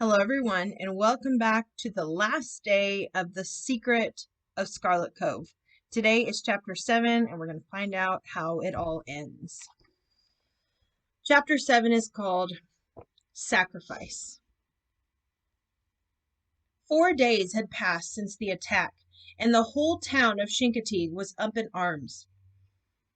Hello, everyone, and welcome back to the last day of the Secret of Scarlett Cove. Today is Chapter 7, and we're going to find out how it all ends. Chapter 7 is called Sacrifice. 4 days had passed since the attack, and the whole town of Chincoteague was up in arms.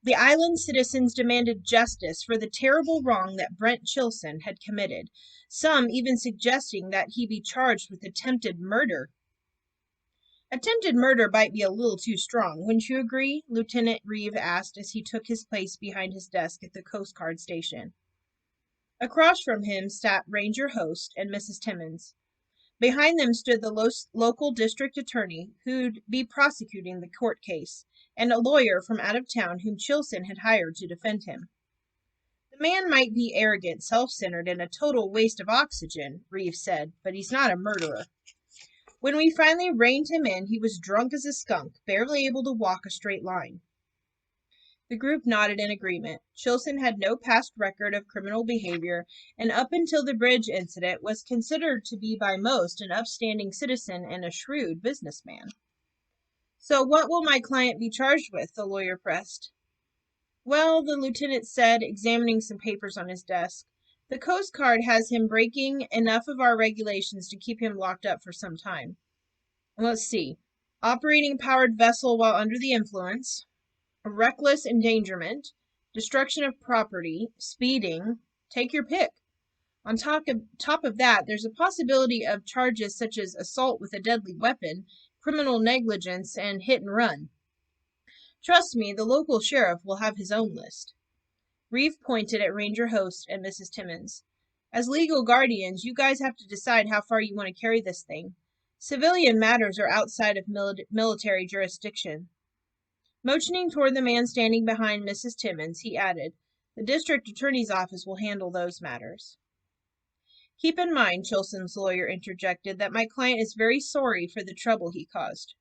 The island citizens demanded justice for the terrible wrong that Brent Chilsen had committed, some even suggesting that he be charged with attempted murder. Attempted murder might be a little too strong, wouldn't you agree? Lieutenant Reeve asked as he took his place behind his desk at the Coast Guard station. Across from him sat Ranger Host and Mrs. Timmons. Behind them stood the local district attorney who'd be prosecuting the court case, and a lawyer from out of town whom Chilsen had hired to defend him. The man might be arrogant, self-centered, and a total waste of oxygen, Reeve said, but he's not a murderer. When we finally reined him in, he was drunk as a skunk, barely able to walk a straight line. The group nodded in agreement. Chilsen had no past record of criminal behavior, and up until the bridge incident was considered to be by most an upstanding citizen and a shrewd businessman. So what will my client be charged with? The lawyer pressed. Well, the lieutenant said, examining some papers on his desk, the Coast Guard has him breaking enough of our regulations to keep him locked up for some time. Let's see. Operating powered vessel while under the influence, reckless endangerment, destruction of property, speeding, take your pick. On top of that, there's a possibility of charges such as assault with a deadly weapon, criminal negligence, and hit and run. Trust me, the local sheriff will have his own list. Reeve pointed at Ranger Host and Mrs. Timmons. As legal guardians, you guys have to decide how far you want to carry this thing. Civilian matters are outside of military jurisdiction. Motioning toward the man standing behind Mrs. Timmons, he added, the district attorney's office will handle those matters. Keep in mind, Chilsen's lawyer interjected, that my client is very sorry for the trouble he caused.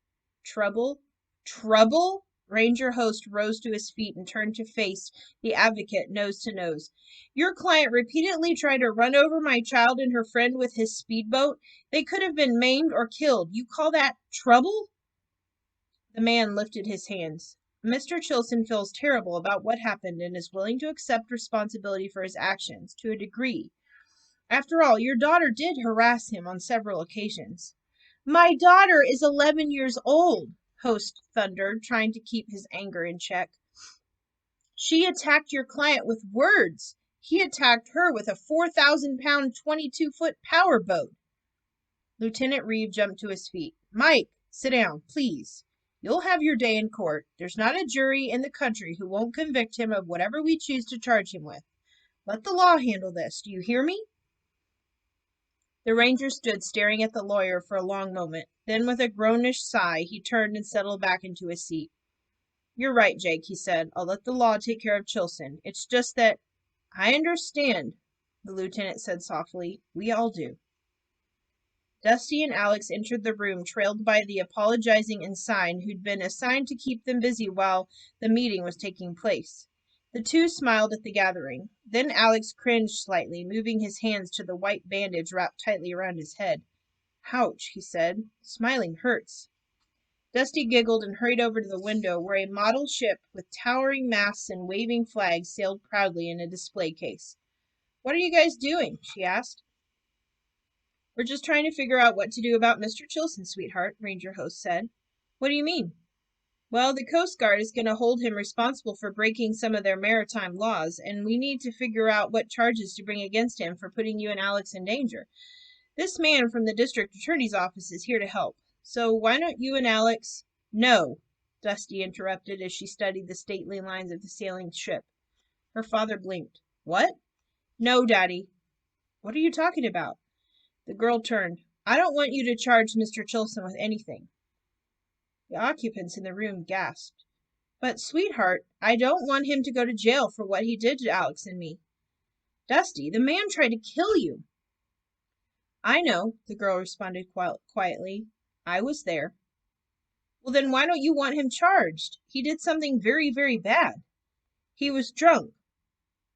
Trouble? Trouble? Ranger Host rose to his feet and turned to face the advocate nose to nose. Your client repeatedly tried to run over my child and her friend with his speedboat. They could have been maimed or killed. You call that trouble? The man lifted his hands. Mr. Chilsen feels terrible about what happened and is willing to accept responsibility for his actions, to a degree. After all, your daughter did harass him on several occasions. My daughter is 11 years old, Host thundered, trying to keep his anger in check. She attacked your client with words. He attacked her with a 4,000-pound, 22-foot powerboat. Lieutenant Reeve jumped to his feet. Mike, sit down, please. You'll have your day in court. There's not a jury in the country who won't convict him of whatever we choose to charge him with. Let the law handle this. Do you hear me? The ranger stood staring at the lawyer for a long moment. Then, with a groanish sigh, he turned and settled back into his seat. You're right, Jake, he said. I'll let the law take care of Chilsen. It's just that... I understand, the lieutenant said softly. We all do. Dusty and Alex entered the room, trailed by the apologizing ensign who'd been assigned to keep them busy while the meeting was taking place. The two smiled at the gathering. Then Alex cringed slightly, moving his hands to the white bandage wrapped tightly around his head. Ouch, he said. Smiling hurts. Dusty giggled and hurried over to the window where a model ship with towering masts and waving flags sailed proudly in a display case. What are you guys doing? She asked. We're just trying to figure out what to do about Mr. Chilsen, sweetheart, Ranger Host said. What do you mean? Well, the Coast Guard is going to hold him responsible for breaking some of their maritime laws, and we need to figure out what charges to bring against him for putting you and Alex in danger. This man from the district attorney's office is here to help. So why don't you and Alex... No, Dusty interrupted as she studied the stately lines of the sailing ship. Her father blinked. What? No, Daddy. What are you talking about? The girl turned. I don't want you to charge Mr. Chilsen with anything. The occupants in the room gasped. But, sweetheart, I don't want him to go to jail for what he did to Alex and me. Dusty, the man tried to kill you. I know, the girl responded quietly. I was there. Well, then why don't you want him charged? He did something very, very bad. He was drunk.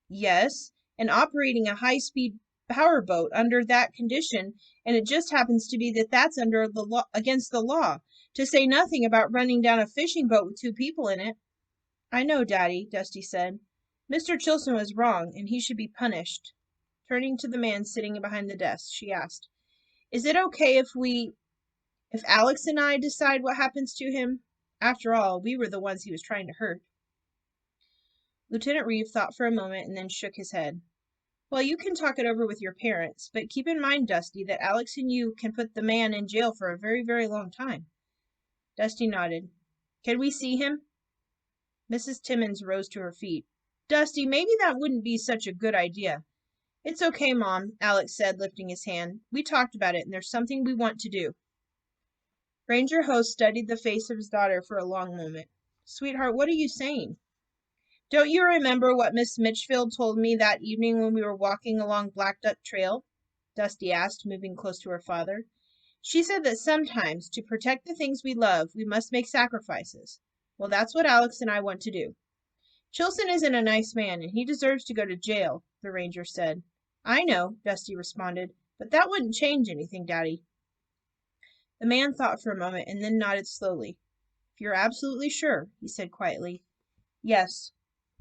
Yes, and operating a high-speed powerboat under that condition, and it just happens to be that that's under the law, against the law, to say nothing about running down a fishing boat with 2 people in it." "I know, Daddy," Dusty said. "Mr. Chilsen was wrong, and he should be punished." Turning to the man sitting behind the desk, she asked, "Is it okay if Alex and I decide what happens to him? After all, we were the ones he was trying to hurt." Lieutenant Reeve thought for a moment and then shook his head. "Well, you can talk it over with your parents, but keep in mind, Dusty, that Alex and you can put the man in jail for a very, very long time." Dusty nodded. "Can we see him?" Mrs. Timmons rose to her feet. "Dusty, maybe that wouldn't be such a good idea." "It's okay, Mom," Alex said, lifting his hand. "We talked about it, and there's something we want to do." Ranger Host studied the face of his daughter for a long moment. "Sweetheart, what are you saying?" "Don't you remember what Miss Mitchfield told me that evening when we were walking along Black Duck Trail?" Dusty asked, moving close to her father. "She said that sometimes, to protect the things we love, we must make sacrifices. Well, that's what Alex and I want to do." "Chilsen isn't a nice man, and he deserves to go to jail," the ranger said. "I know," Dusty responded, "but that wouldn't change anything, Daddy." The man thought for a moment and then nodded slowly. "If you're absolutely sure," he said quietly. "Yes,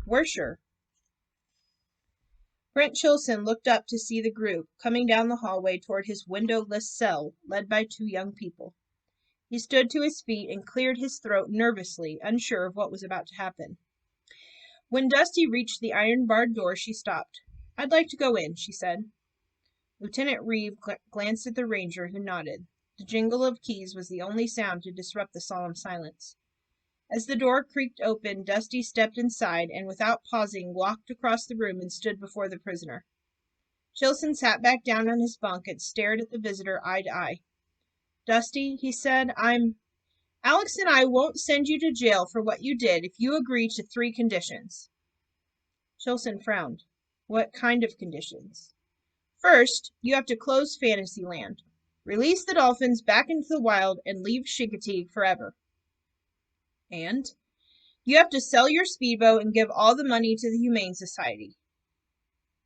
we're sure." Brent Chilsen looked up to see the group coming down the hallway toward his windowless cell, led by 2 young people. He stood to his feet and cleared his throat nervously, unsure of what was about to happen. When Dusty reached the iron-barred door, she stopped. "I'd like to go in," she said. Lieutenant Reeve glanced at the ranger, who nodded. The jingle of keys was the only sound to disrupt the solemn silence. As the door creaked open, Dusty stepped inside and, without pausing, walked across the room and stood before the prisoner. Chilsen sat back down on his bunk and stared at the visitor eye to eye. "Dusty," he said, "Alex and I won't send you to jail for what you did if you agree to 3 conditions." Chilsen frowned. "What kind of conditions?" "First, you have to close Fantasyland, release the dolphins back into the wild, and leave Chincoteague forever." "And?" "You have to sell your speedboat and give all the money to the Humane Society."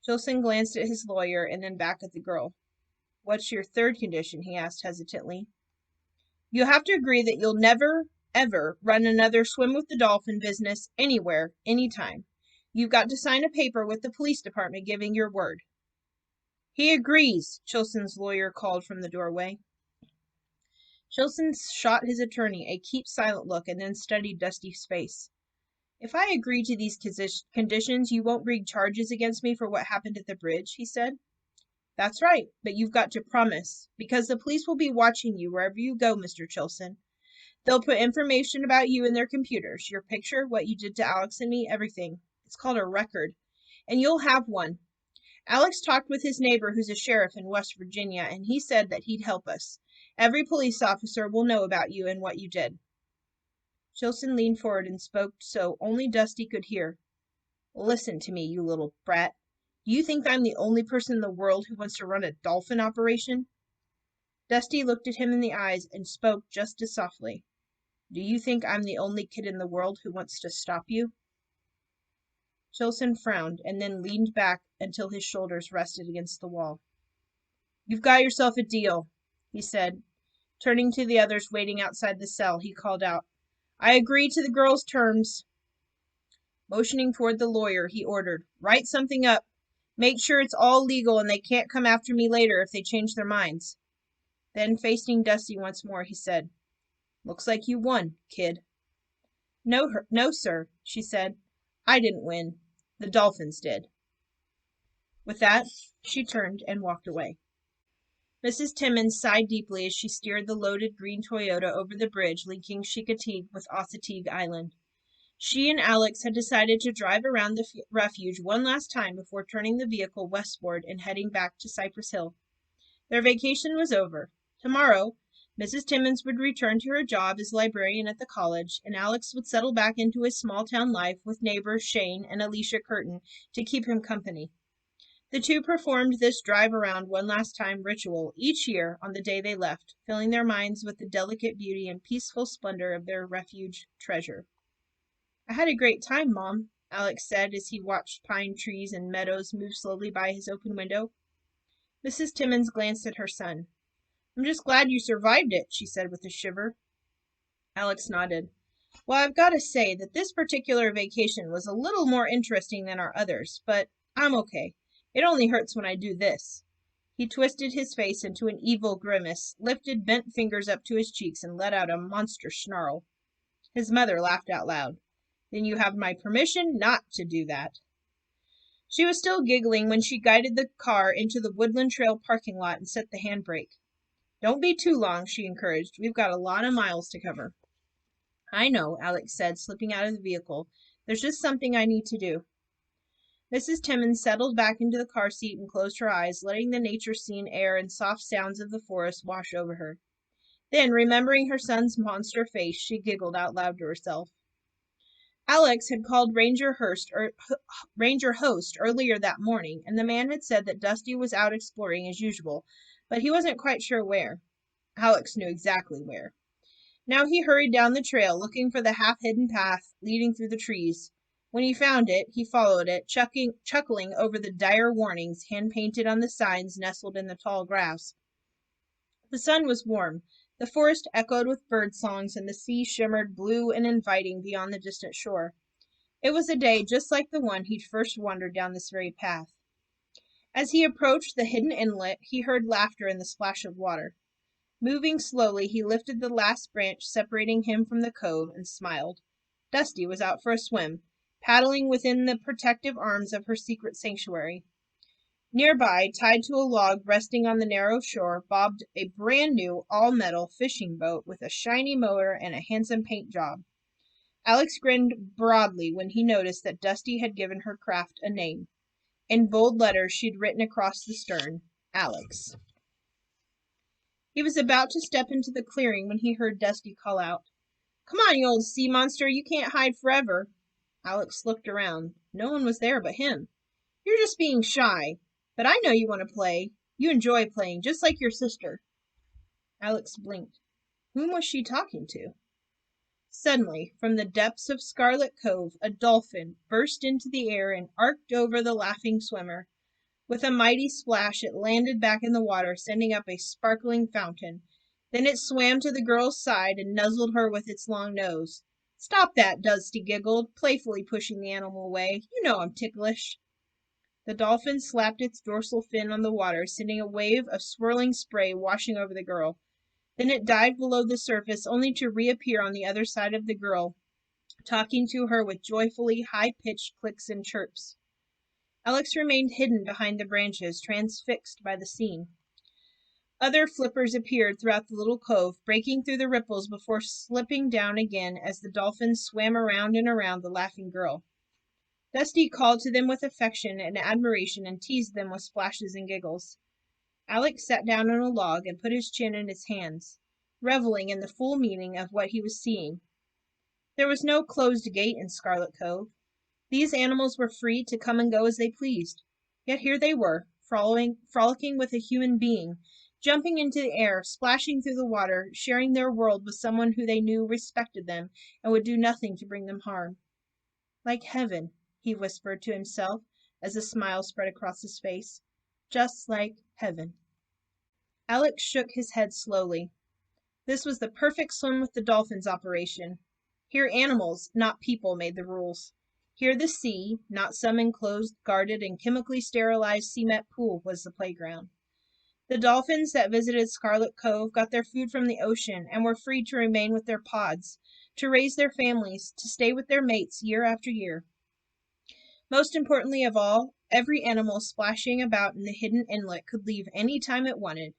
Chilsen glanced at his lawyer and then back at the girl. "What's your 3rd condition?" he asked hesitantly. "You'll have to agree that you'll never, ever run another swim with the dolphin business anywhere, anytime. You've got to sign a paper with the police department giving your word." "He agrees," Chilsen's lawyer called from the doorway. Chilsen shot his attorney a keep silent look and then studied Dusty's face. "If I agree to these conditions, you won't bring charges against me for what happened at the bridge," he said. "That's right, but you've got to promise, because the police will be watching you wherever you go, Mr. Chilsen. They'll put information about you in their computers, your picture, what you did to Alex and me, everything. It's called a record, and you'll have one. Alex talked with his neighbor who's a sheriff in West Virginia, and he said that he'd help us. Every police officer will know about you and what you did." Chilsen leaned forward and spoke so only Dusty could hear. "Listen to me, you little brat. Do you think I'm the only person in the world who wants to run a dolphin operation?" Dusty looked at him in the eyes and spoke just as softly. "Do you think I'm the only kid in the world who wants to stop you?" Chilsen frowned and then leaned back until his shoulders rested against the wall. "You've got yourself a deal," he said. Turning to the others waiting outside the cell, he called out, "I agree to the girls' terms." Motioning toward the lawyer, he ordered, "Write something up. Make sure it's all legal and they can't come after me later if they change their minds." Then, facing Dusty once more, he said, "Looks like you won, kid." No, sir," she said. "I didn't win. The dolphins did." With that, she turned and walked away. Mrs. Timmons sighed deeply as she steered the loaded green Toyota over the bridge linking Chincoteague with Osateague Island. She and Alex had decided to drive around the refuge one last time before turning the vehicle westward and heading back to Cypress Hill. Their vacation was over. Tomorrow, Mrs. Timmons would return to her job as librarian at the college, and Alex would settle back into his small-town life with neighbors Shane and Alicia Curtin to keep him company. The 2 performed this drive-around one last time ritual each year on the day they left, filling their minds with the delicate beauty and peaceful splendor of their refuge treasure. "I had a great time, Mom," Alex said as he watched pine trees and meadows move slowly by his open window. Mrs. Timmons glanced at her son. "I'm just glad you survived it," she said with a shiver. Alex nodded. "Well, I've got to say that this particular vacation was a little more interesting than our others, but I'm okay. It only hurts when I do this." He twisted his face into an evil grimace, lifted bent fingers up to his cheeks, and let out a monster snarl. His mother laughed out loud. "Then you have my permission not to do that." She was still giggling when she guided the car into the Woodland Trail parking lot and set the handbrake. "Don't be too long," she encouraged. "We've got a lot of miles to cover." "I know," Alex said, slipping out of the vehicle. "There's just something I need to do." Mrs. Timmons settled back into the car seat and closed her eyes, letting the nature scene air and soft sounds of the forest wash over her. Then, remembering her son's monster face, she giggled out loud to herself. Alex had called Ranger Host earlier that morning, and the man had said that Dusty was out exploring as usual, but he wasn't quite sure where. Alex knew exactly where. Now he hurried down the trail, looking for the half-hidden path leading through the trees. When he found it, he followed it, chuckling over the dire warnings hand-painted on the signs nestled in the tall grass. The sun was warm. The forest echoed with bird songs, and the sea shimmered blue and inviting beyond the distant shore. It was a day just like the one he'd first wandered down this very path. As he approached the hidden inlet, he heard laughter and the splash of water. Moving slowly, he lifted the last branch separating him from the cove and smiled. Dusty was out for a swim, paddling within the protective arms of her secret sanctuary. Nearby, tied to a log resting on the narrow shore, bobbed a brand-new, all-metal fishing boat with a shiny motor and a handsome paint job. Alex grinned broadly when he noticed that Dusty had given her craft a name. In bold letters, she'd written across the stern, "Alex." He was about to step into the clearing when he heard Dusty call out, "Come on, you old sea monster, you can't hide forever." Alex looked around. No one was there but him. "You're just being shy. But I know you want to play. You enjoy playing, just like your sister." Alex blinked. Whom was she talking to? Suddenly, from the depths of Scarlett Cove, a dolphin burst into the air and arced over the laughing swimmer. With a mighty splash, it landed back in the water, sending up a sparkling fountain. Then it swam to the girl's side and nuzzled her with its long nose. "Stop that," Dusty giggled, playfully pushing the animal away. "You know I'm ticklish." The dolphin slapped its dorsal fin on the water, sending a wave of swirling spray washing over the girl. Then it dived below the surface, only to reappear on the other side of the girl, talking to her with joyfully high-pitched clicks and chirps. Alex remained hidden behind the branches, transfixed by the scene. Other flippers appeared throughout the little cove, breaking through the ripples before slipping down again as the dolphins swam around and around the laughing girl. Dusty called to them with affection and admiration and teased them with splashes and giggles. Alex sat down on a log and put his chin in his hands, reveling in the full meaning of what he was seeing. There was no closed gate in Scarlett Cove. These animals were free to come and go as they pleased. Yet here they were, frolicking with a human being, jumping into the air, splashing through the water, sharing their world with someone who they knew respected them and would do nothing to bring them harm. "Like heaven," he whispered to himself as a smile spread across his face. "Just like heaven." Alex shook his head slowly. This was the perfect swim with the dolphins operation. Here animals, not people, made the rules. Here the sea, not some enclosed, guarded, and chemically sterilized cement pool, was the playground. The dolphins that visited Scarlett Cove got their food from the ocean and were free to remain with their pods, to raise their families, to stay with their mates year after year. Most importantly of all, every animal splashing about in the hidden inlet could leave any time it wanted.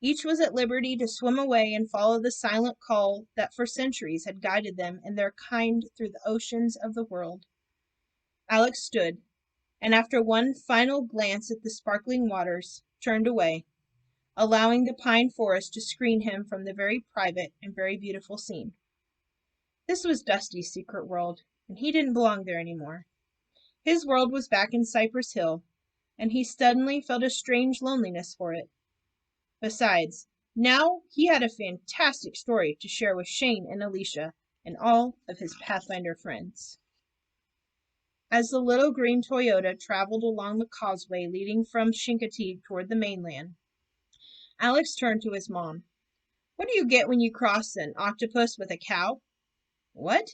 Each was at liberty to swim away and follow the silent call that for centuries had guided them and their kind through the oceans of the world. Alex stood, and after one final glance at the sparkling waters, turned away, allowing the pine forest to screen him from the very private and very beautiful scene. This was Dusty's secret world, and he didn't belong there anymore. His world was back in Cypress Hill, and he suddenly felt a strange loneliness for it. Besides, now he had a fantastic story to share with Shane and Alicia and all of his Pathfinder friends. As the little green Toyota traveled along the causeway leading from Chincoteague toward the mainland, Alex turned to his mom. What do you get when you cross an octopus with a cow? What?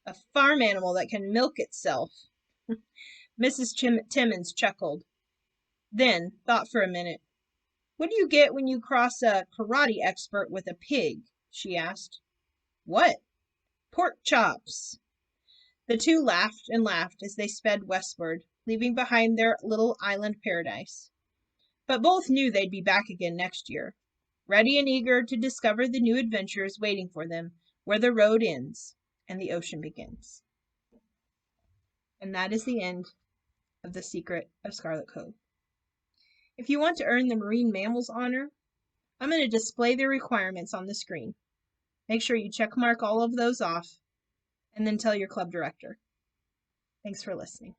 A farm animal that can milk itself. Mrs. Timmons chuckled, then thought for a minute. What do you get when you cross a karate expert with a pig? She asked. What? Pork chops. The two laughed and laughed as they sped westward, leaving behind their little island paradise. But both knew they'd be back again next year, ready and eager to discover the new adventures waiting for them where the road ends and the ocean begins. And that is the end of The Secret of Scarlett Cove. If you want to earn the marine mammals honor, I'm going to display their requirements on the screen. Make sure you check mark all of those off and then tell your club director. Thanks for listening.